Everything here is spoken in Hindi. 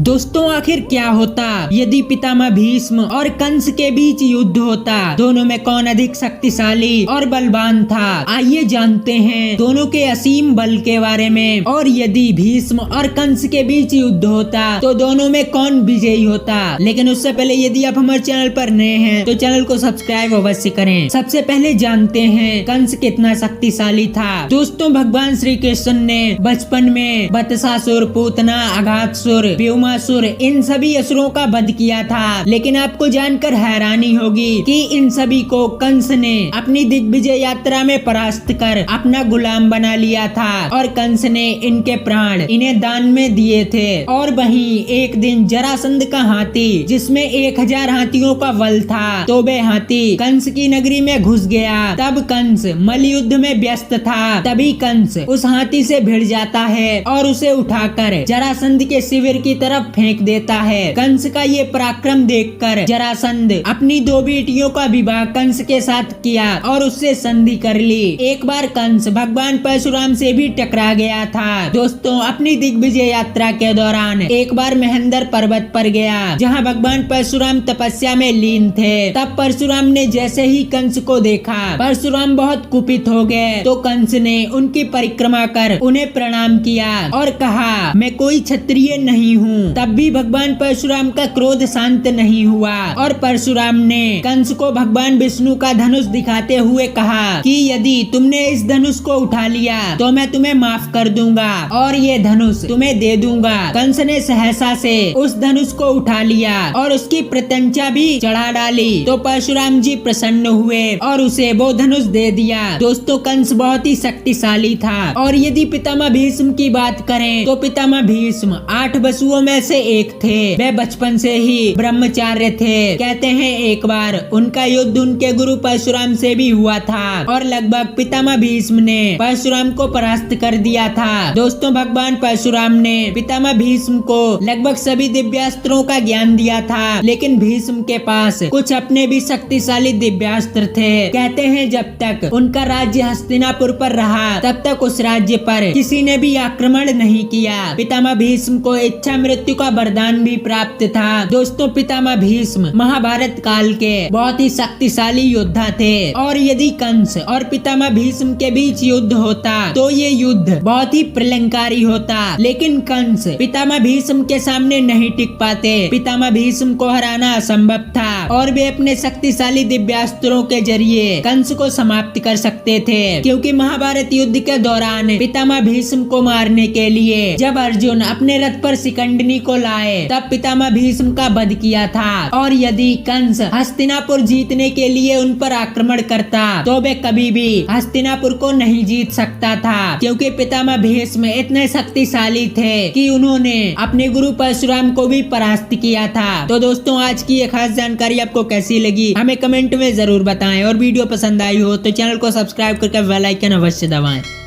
दोस्तों आखिर क्या होता यदि पितामह भीष्म और कंस के बीच युद्ध होता? दोनों में कौन अधिक शक्तिशाली और बलवान था? आइए जानते हैं दोनों के असीम बल के बारे में। और यदि भीष्म और कंस के बीच युद्ध होता तो दोनों में कौन विजयी होता? लेकिन उससे पहले यदि आप हमारे चैनल पर नए हैं तो चैनल को सब्सक्राइब अवश्य करें। सबसे पहले जानते हैं कंस कितना शक्तिशाली था। दोस्तों भगवान श्री कृष्ण ने बचपन में बत्सासुर, पूतना, अघातसुर, व्योमासुर इन सभी असुरों का वध किया था। लेकिन आपको जानकर हैरानी होगी कि इन सभी को कंस ने अपनी दिग्विजय यात्रा में परास्त कर अपना गुलाम बना लिया था और कंस ने इनके प्राण इन्हें दान में दिए थे। और वहीं एक दिन जरासंध का हाथी जिसमें 1000 हाथियों का बल था तो वे हाथी कंस की नगरी में घुस गया। तब कंस मल्लयुद्ध में व्यस्त था। तभी कंस उस हाथी से भिड़ जाता है और उसे उठाकर जरासंध के शिविर की तरफ फेंक देता है। कंस का ये पराक्रम देखकर जरासंध अपनी 2 बेटियों का विवाह कंस के साथ किया और उससे संधि कर ली। एक बार कंस भगवान परशुराम से भी टकरा गया था। दोस्तों अपनी दिग्विजय यात्रा के दौरान एक बार महेंद्र पर्वत पर गया जहाँ भगवान परशुराम तपस्या में लीन थे। तब परशुराम ने जैसे ही कंस को देखा परशुराम बहुत कुपित हो गए तो कंस ने उनकी परिक्रमा कर उन्हें प्रणाम किया और कहा मैं कोई क्षत्रिय नहीं हूँ। तब भी भगवान परशुराम का क्रोध शांत नहीं हुआ और परशुराम ने कंस को भगवान विष्णु का धनुष दिखाते हुए कहा कि यदि तुमने इस धनुष को उठा लिया तो मैं तुम्हें माफ कर दूंगा और ये धनुष तुम्हें दे दूंगा। कंस ने सहसा से उस धनुष को उठा लिया और उसकी प्रत्यंचा भी चढ़ा डाली तो परशुराम जी प्रसन्न हुए और उसे वो धनुष दे दिया। दोस्तों कंस बहुत ही शक्तिशाली था। और यदि पितामह भीष्म की बात करें तो पितामह भीष्म 8 वसुओं में से एक थे। वे बचपन से ही ब्रह्मचार्य थे। कहते हैं एक बार उनका युद्ध उनके गुरु परशुराम से भी हुआ था और लगभग पितामह भीष्म ने परशुराम को परास्त कर दिया था। दोस्तों भगवान परशुराम ने पितामह भीष्म को लगभग सभी दिव्यास्त्रों का ज्ञान दिया था लेकिन भीष्म के पास कुछ अपने भी शक्तिशाली दिव्यास्त्र थे। कहते हैं जब तक उनका राज्य हस्तिनापुर पर रहा तब तक उस राज्य पर किसी ने भी आक्रमण नहीं किया। पितामह भीष्म को इच्छा मृत्यु का वरदान भी प्राप्त था। दोस्तों पितामह भीष्म महाभारत काल के बहुत ही शक्तिशाली योद्धा थे। और यदि कंस और पितामह भीष्म के बीच युद्ध होता तो ये युद्ध बहुत ही प्रलंकारी होता। लेकिन कंस पितामह भीष्म के सामने नहीं टिक पाते। पितामह भीष्म को हराना असंभव था और वे अपने शक्तिशाली दिव्यास्त्रों के जरिए कंस को समाप्त कर सकते थे। क्योंकि महाभारत युद्ध के दौरान पितामह भीष्म को मारने के लिए जब अर्जुन अपने रथ पर शिखंडिनी को लाए तब पितामह भीष्म का वध किया था। और यदि कंस हस्तिनापुर जीतने के लिए उन पर आक्रमण करता तो वे कभी भी हस्तिनापुर को नहीं जीत सकता था। क्योंकि पितामह भीष्म इतने शक्तिशाली थे कि उन्होंने अपने गुरु परशुराम को भी परास्त किया था। तो दोस्तों आज की ये खास जानकारी आपको कैसी लगी हमें कमेंट में जरूर बताएं और वीडियो पसंद आई हो तो चैनल को सब्सक्राइब करके बेल आइकन अवश्य दबाएं।